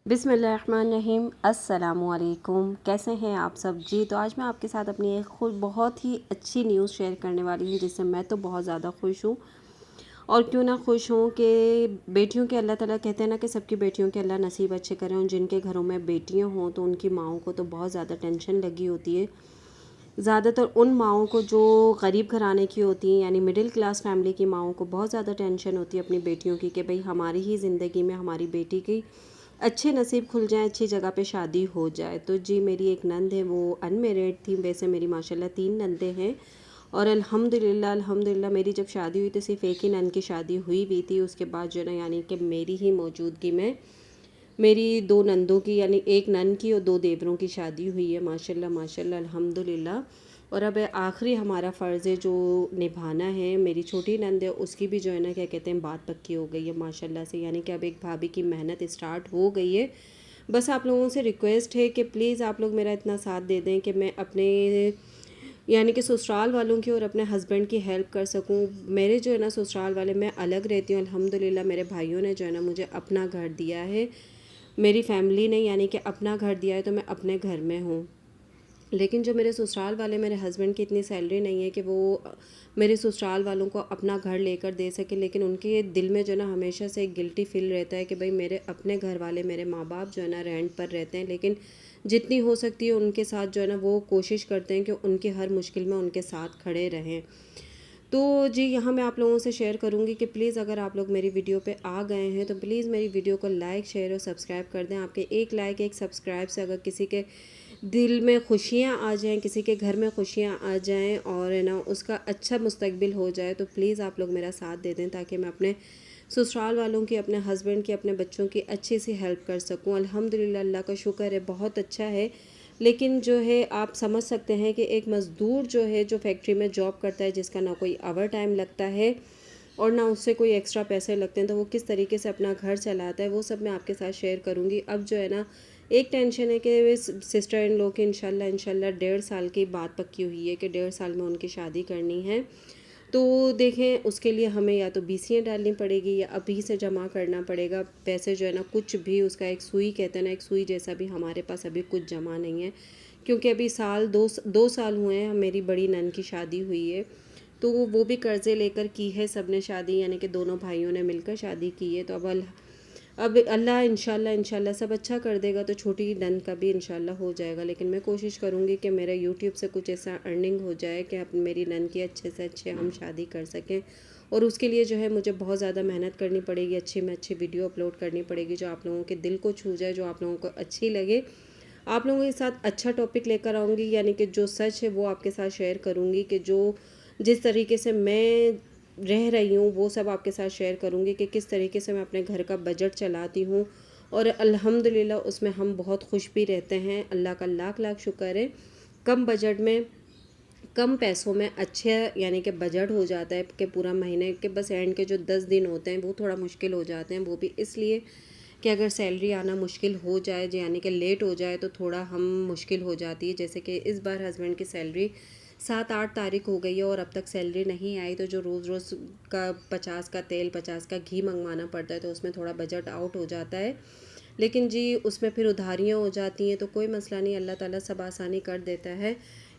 बिस्मिल्लाहिर्रहमानिर्रहीम। अस्सलामुअलैकुम। कैसे हैं आप सब जी। तो आज मैं आपके साथ अपनी एक खुद बहुत ही अच्छी न्यूज़ शेयर करने वाली हूँ जिससे मैं तो बहुत ज़्यादा खुश हूँ। और क्यों ना खुश हूँ कि बेटियों के अल्लाह ताला कहते हैं ना कि सबकी बेटियों के अल्लाह नसीब अच्छे करें। और जिनके घरों में बेटियाँ हों तो उनकी माओं को तो बहुत ज़्यादा टेंशन लगी होती है। ज़्यादातर उन माओं को जो गरीब घराने की होती हैं, यानी मिडिल क्लास फैमिली की माओं को बहुत ज़्यादा टेंशन होती है अपनी बेटियों की कि भाई हमारी ही ज़िंदगी में हमारी बेटी की अच्छे नसीब खुल जाए, अच्छी जगह पे शादी हो जाए। तो जी मेरी एक नंद है, वो अनमेरिड थी। वैसे मेरी माशाल्लाह 3 नंदें हैं और अल्हम्दुलिल्लाह मेरी जब शादी हुई तो सिर्फ़ एक ही नंद की शादी हुई थी। उसके बाद जो है ना, यानी कि मेरी ही मौजूदगी में मेरी 2 नंदों की, यानी एक नंद की और 2 देवरों की शादी हुई है। माशाल्लाह माशाल्लाह अल्हम्दुलिल्लाह। और अब आखिरी हमारा फ़र्ज़ है जो निभाना है। मेरी छोटी नंद है, उसकी भी जो है ना क्या कहते हैं बात पक्की हो गई है माशाल्लाह से। यानी कि अब एक भाभी की मेहनत स्टार्ट हो गई है। बस आप लोगों से रिक्वेस्ट है कि प्लीज़ आप लोग मेरा इतना साथ दे दें कि मैं अपने यानी कि ससुराल वालों की और अपने हस्बैंड की हेल्प कर सकूं। मेरे जो है ना ससुराल वाले, मैं अलग रहती हूँ अल्हम्दुलिल्लाह। मेरे भाइयों ने जो है ना मुझे अपना घर दिया है, मेरी फैमिली ने यानी कि अपना घर दिया है, तो मैं अपने घर में हूँ। लेकिन जो मेरे ससुराल वाले, मेरे हस्बैंड की इतनी सैलरी नहीं है कि वो मेरे ससुराल वालों को अपना घर लेकर दे सके। लेकिन उनके दिल में जो है ना हमेशा से एक गिल्टी फील रहता है कि भाई मेरे अपने घर वाले, मेरे माँ बाप जो है ना रेंट पर रहते हैं, लेकिन जितनी हो सकती है उनके साथ जो है ना वो कोशिश करते हैं कि उनकी हर मुश्किल में उनके साथ खड़े रहें। तो जी यहाँ मैं आप लोगों से शेयर करूँगी कि प्लीज़ अगर आप लोग मेरी वीडियो पे आ गए हैं तो प्लीज़ मेरी वीडियो को लाइक, शेयर और सब्सक्राइब कर दें। आपके एक लाइक, एक सब्सक्राइब से अगर किसी के दिल में खुशियाँ आ जाएँ, किसी के घर में खुशियाँ आ जाएँ और है ना उसका अच्छा मुस्तकबिल हो जाए, तो प्लीज़ आप लोग मेरा साथ दे दें ताकि मैं अपने ससुराल वालों की, अपने हस्बैंड की, अपने बच्चों की अच्छी सी हेल्प कर सकूँ। अल्हम्दुलिल्लाह अल्लाह का शुक्र है, बहुत अच्छा है। लेकिन जो है आप समझ सकते हैं कि एक मज़दूर जो है, जो फैक्ट्री में जॉब करता है, जिसका ना कोई ओवर टाइम लगता है और ना उससे कोई एक्स्ट्रा पैसे लगते हैं, तो वो किस तरीके से अपना घर चलाता है, वो सब मैं आपके साथ शेयर करूँगी। अब जो है ना एक टेंशन है कि सिस्टर इन लॉ की इंशाल्लाह इंशाल्लाह 1.5 साल की बात पक्की हुई है कि 1.5 साल में उनकी शादी करनी है। तो देखें उसके लिए हमें या तो बीसीएँ डालनी पड़ेगी या अभी से जमा करना पड़ेगा पैसे। जो है ना कुछ भी उसका एक सुई कहते हैं ना, एक सुई जैसा भी हमारे पास अभी कुछ जमा नहीं है। क्योंकि अभी साल 2 साल हुए हैं मेरी बड़ी नंद की शादी हुई है, तो वो भी कर्ज़े लेकर की है सबने शादी, यानी कि दोनों भाइयों ने मिलकर शादी की है। तो अब अल्लाह इंशाल्लाह इंशाल्लाह सब अच्छा कर देगा, तो छोटी नंद का भी इंशाल्लाह हो जाएगा। लेकिन मैं कोशिश करूँगी कि मेरा यूट्यूब से कुछ ऐसा अर्निंग हो जाए कि अब मेरी नंद की अच्छे से अच्छे हम शादी कर सकें। और उसके लिए जो है मुझे बहुत ज़्यादा मेहनत करनी पड़ेगी, अच्छी में अच्छी वीडियो अपलोड करनी पड़ेगी जो आप लोगों के दिल को छू जाए, जो आप लोगों को अच्छी लगे। आप लोगों के साथ अच्छा टॉपिक लेकर आऊँगी, यानी कि जो सच है वो आपके साथ शेयर करूँगी कि जो जिस तरीके से मैं रह रही हूँ वो सब आपके साथ शेयर करूँगी कि किस तरीके से मैं अपने घर का बजट चलाती हूँ। और अल्हम्दुलिल्लाह उसमें हम बहुत खुश भी रहते हैं। अल्लाह का लाख लाख शुक्र है। कम बजट में, कम पैसों में अच्छे यानी कि बजट हो जाता है कि पूरा महीने के बस एंड के जो 10 दिन होते हैं वो थोड़ा मुश्किल हो जाते हैं। वो भी इसलिए कि अगर सैलरी आना मुश्किल हो जाए, यानी कि लेट हो जाए, तो थोड़ा हम मुश्किल हो जाती है। जैसे कि इस बार हस्बैंड की सैलरी 7-8 तारीख हो गई है और अब तक सैलरी नहीं आई, तो जो रोज़ रोज़ का 50 का तेल, 50 का घी मंगवाना पड़ता है, तो उसमें थोड़ा बजट आउट हो जाता है। लेकिन जी उसमें फिर उधारियाँ हो जाती हैं, तो कोई मसला नहीं, अल्लाह ताला सब आसानी कर देता है।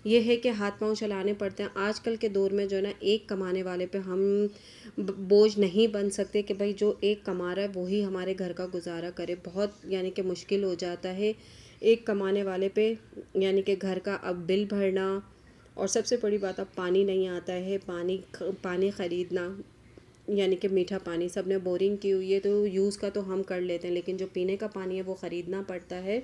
ये है कि हाथ पाँव चलाने पड़ते हैं आजकल के दौर में। जो है ना एक कमाने वाले पे हम बोझ नहीं बन सकते कि भाई जो एक कमा रहा है वही हमारे घर का गुजारा करे। बहुत यानी कि मुश्किल हो जाता है एक कमाने वाले पे, यानी कि घर का अब बिल भरना। और सबसे बड़ी बात, अब पानी नहीं आता है, पानी ख़रीदना, यानी कि मीठा पानी सब ने बोरिंग की हुई है तो यूज़ का तो हम कर लेते हैं, लेकिन जो पीने का पानी है वो ख़रीदना पड़ता है।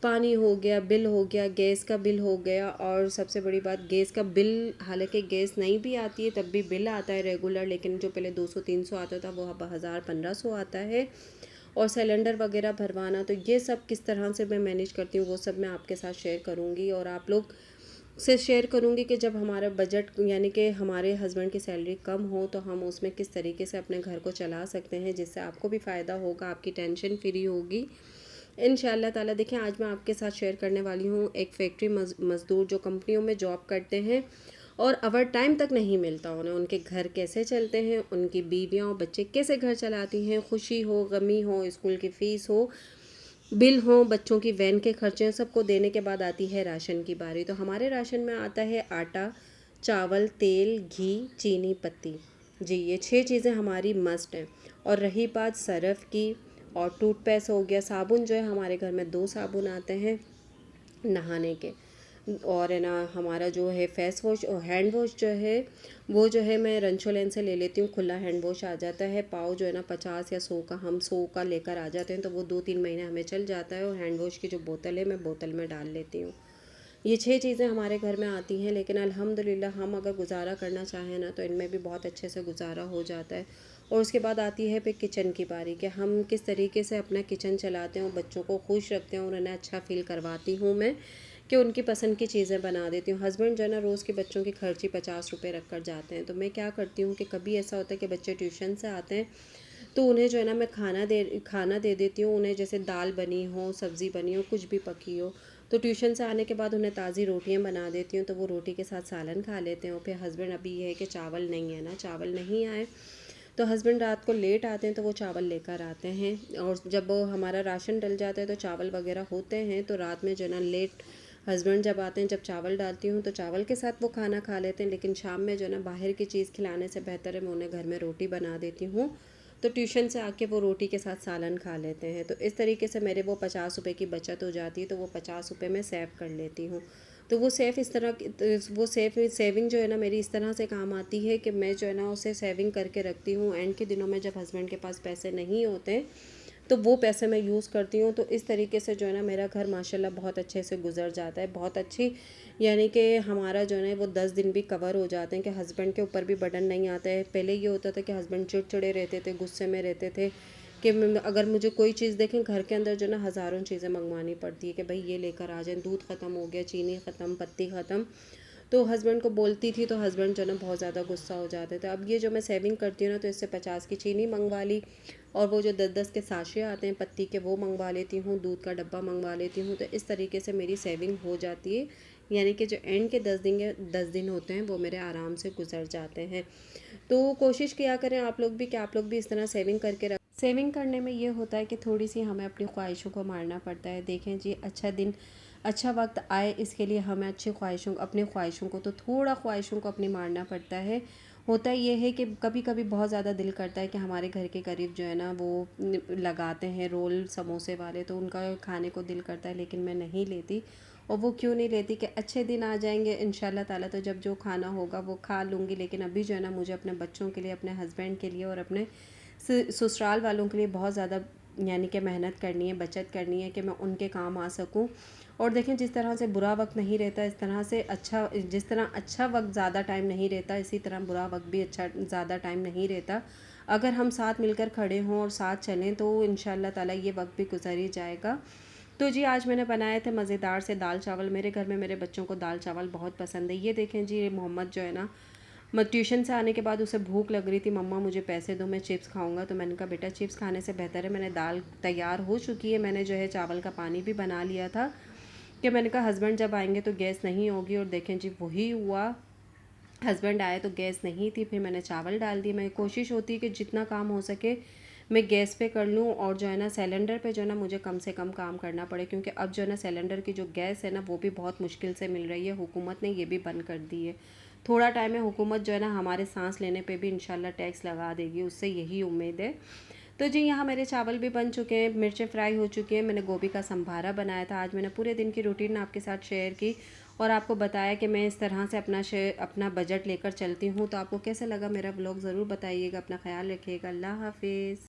पानी हो गया, बिल हो गया, गैस का बिल हो गया। और सबसे बड़ी बात, गैस का बिल, हालांकि गैस नहीं भी आती है तब भी बिल आता है रेगुलर, लेकिन जो पहले 200-300 आता था वो अब 1000-1500 आता है। और सिलेंडर वगैरह भरवाना, तो ये सब किस तरह से मैं मैनेज करती हूँ वो सब मैं आपके साथ शेयर करूँगी। और आप लोग से शेयर करूँगी कि जब हमारा बजट यानी कि हमारे हस्बैंड की सैलरी कम हो तो हम उसमें किस तरीके से अपने घर को चला सकते हैं, जिससे आपको भी फ़ायदा होगा, आपकी टेंशन फ्री होगी इंशाल्लाह ताला। देखिए आज मैं आपके साथ शेयर करने वाली हूँ एक फैक्ट्री मज़दूर जो कंपनियों में जॉब करते हैं और ओवर टाइम तक नहीं मिलता उन्हें, उनके घर कैसे चलते हैं, उनकी बीवियाँ और बच्चे कैसे घर चलाती हैं, खुशी हो, गमी हो, स्कूल की फ़ीस हो, बिल हों, बच्चों की वैन के खर्चे हैं, सबको देने के बाद आती है राशन की बारी। तो हमारे राशन में आता है आटा, चावल, तेल, घी, चीनी, पत्ती। जी, ये 6 चीज़ें हमारी मस्ट हैं। और रही बात सरफ़ की और टूथपेस्ट हो गया, साबुन जो है हमारे घर में 2 साबुन आते हैं नहाने के। और है ना हमारा जो है फेस वॉश और हैंड वॉश जो है वो जो है मैं रंचोलेन से ले लेती हूँ, खुला हैंड वॉश आ जाता है। पाव जो है ना 50 या 100 का, हम 100 का लेकर आ जाते हैं, तो वो 2-3 महीने हमें चल जाता है। और हैंड वॉश की जो बोतल है मैं बोतल में डाल लेती हूँ। ये 6 चीज़ें हमारे घर में आती हैं, लेकिन अल्हम्दुलिल्लाह हम अगर गुज़ारा करना चाहें ना तो इनमें भी बहुत अच्छे से गुज़ारा हो जाता है। और उसके बाद आती है फिर किचन की बारी कि हम किस तरीके से अपना किचन चलाते हैं और बच्चों को खुश रखते हैं और उन्हें अच्छा फ़ील करवाती हूँ मैं कि उनकी पसंद की चीज़ें बना देती हूँ। हस्बैंड जो है ना रोज़ के बच्चों की खर्ची 50 रुपये रख कर जाते हैं, तो मैं क्या करती हूँ कि कभी ऐसा होता है कि बच्चे ट्यूशन से आते हैं तो उन्हें जो है ना मैं खाना दे देती हूँ उन्हें, जैसे दाल बनी हो, सब्ज़ी बनी हो, कुछ भी पकी हो। तो ट्यूशन से आने के बाद उन्हें ताज़ी रोटियाँ बना देती हूँ, तो वो रोटी के साथ सालन खा लेते हैं। और फिर हस्बैंड, अभी ये है कि चावल नहीं है ना, चावल नहीं आए तो हस्बैंड रात को लेट आते हैं तो वो चावल लेकर आते हैं। और जब वो हमारा राशन डल जाता है तो चावल वगैरह होते हैं, तो रात में जो है ना लेट हस्बैंड जब आते हैं, जब चावल डालती हूँ तो चावल के साथ वो खाना खा लेते हैं। लेकिन शाम में जो है ना बाहर की चीज़ खिलाने से बेहतर है मैं उन्हें घर में रोटी बना देती हूँ, तो ट्यूशन से आके वो रोटी के साथ सालन खा लेते हैं। तो इस तरीके से मेरे वो 50 रुपये की बचत हो जाती है, तो वो 50 रुपये मैं सेव कर लेती हूँ। तो वो सेफ इस तरह वो सेविंग जो है ना मेरी इस तरह से काम आती है कि मैं जो है ना उसे सेविंग करके रखती हूँ। एंड के दिनों में जब हस्बैंड के पास पैसे नहीं होते तो वो पैसे मैं यूज़ करती हूँ। तो इस तरीके से जो है ना मेरा घर माशाल्लाह बहुत अच्छे से गुजर जाता है, बहुत अच्छी, यानी कि हमारा जो है वो 10 दिन भी कवर हो जाते हैं कि हस्बैंड के ऊपर भी बर्डन नहीं आता है। पहले ये होता था कि हस्बैंड चिड़चिड़े रहते थे, गुस्से में रहते थे कि अगर मुझे कोई चीज़ देखें घर के अंदर जो ना हज़ारों चीज़ें मंगवानी पड़ती है कि भाई ये लेकर आ जाएं, दूध ख़त्म हो गया, चीनी ख़त्म, पत्ती ख़त्म। तो हस्बैंड को बोलती थी तो हस्बैंड जो है ना बहुत ज़्यादा गुस्सा हो जाते थे। अब ये जो मैं सेविंग करती हूँ ना तो इससे 50 की चीनी मंगवा ली और वो जो 10-10 के साशे आते हैं पत्ती के वो मंगवा लेती हूँ, दूध का डब्बा मंगवा लेती हूँ। तो इस तरीके से मेरी सेविंग हो जाती है, यानी कि जो एंड के 10 दिन होते हैं वो मेरे आराम से गुजर जाते हैं। तो कोशिश किया करें आप लोग भी कि आप लोग भी इस तरह सेविंग करके रख। सेविंग करने में ये होता है कि थोड़ी सी हमें अपनी ख्वाहिशों को मारना पड़ता है। देखें जी, अच्छा दिन, अच्छा वक्त आए, इसके लिए हमें अच्छी ख्वाहिशों, अपनी ख्वाहिशों को तो थोड़ा ख्वाहिशों को अपनी मारना पड़ता है। होता ये है कि कभी कभी बहुत ज़्यादा दिल करता है कि हमारे घर के करीब जो है ना वो लगाते हैं रोल समोसे वाले, तो उनका खाने को दिल करता है, लेकिन मैं नहीं लेती। और वो क्यों नहीं लेती कि अच्छे दिन आ जाएंगे इंशाल्लाह ताला, तो जब जो खाना होगा वो खा लूँगी। लेकिन अभी जो है ना मुझे अपने बच्चों के लिए, अपने हस्बैंड के लिए और अपने ससुराल वालों के लिए बहुत ज़्यादा, यानी कि मेहनत करनी है, बचत करनी है कि मैं उनके काम आ सकूं। और देखें, जिस तरह से बुरा वक्त नहीं रहता इस तरह से अच्छा, जिस तरह अच्छा वक्त ज़्यादा टाइम नहीं रहता इसी तरह बुरा वक्त भी अच्छा ज़्यादा टाइम नहीं रहता। अगर हम साथ मिलकर खड़े हों और साथ चलें तो इंशाल्लाह ताला ये वक्त भी गुजर ही जाएगा। तो जी, आज मैंने बनाए थे मज़ेदार से दाल चावल। मेरे घर में मेरे बच्चों को दाल चावल बहुत पसंद है। ये देखें जी, ये मोहम्मद जो है ना, मैं ट्यूशन से आने के बाद उसे भूख लग रही थी, मम्मा मुझे पैसे दो, मैं चिप्स खाऊंगा। तो मैंने कहा बेटा चिप्स खाने से बेहतर है, मैंने दाल तैयार हो चुकी है, मैंने जो है चावल का पानी भी बना लिया था कि मैंने कहा हस्बैंड जब आएंगे तो गैस नहीं होगी। और देखें जी, वही हुआ, हस्बैंड आए तो गैस नहीं थी, फिर मैंने चावल डाल दिए। मैं कोशिश होती है कि जितना काम हो सके मैं गैस पे कर लूँ और जो है ना सिलेंडर पे जो है ना मुझे कम से कम काम करना पड़े, क्योंकि अब जो है ना सिलेंडर की जो गैस है ना वो भी बहुत मुश्किल से मिल रही है। हुकूमत ने ये भी बंद कर दी है। थोड़ा टाइम में हुकूमत जो है ना हमारे सांस लेने पे भी इंशाल्लाह टैक्स लगा देगी, उससे यही उम्मीद है। तो जी, यहाँ मेरे चावल भी बन चुके हैं, मिर्चें फ्राई हो चुकी हैं, मैंने गोभी का संभारा बनाया था। आज मैंने पूरे दिन की रूटीन आपके साथ शेयर की और आपको बताया कि मैं इस तरह से अपना बजट लेकर चलती हूँ। तो आपको कैसा लगा मेरा ब्लॉग ज़रूर बताइएगा। अपना ख्याल रखिएगा। अल्लाह हाफिज़।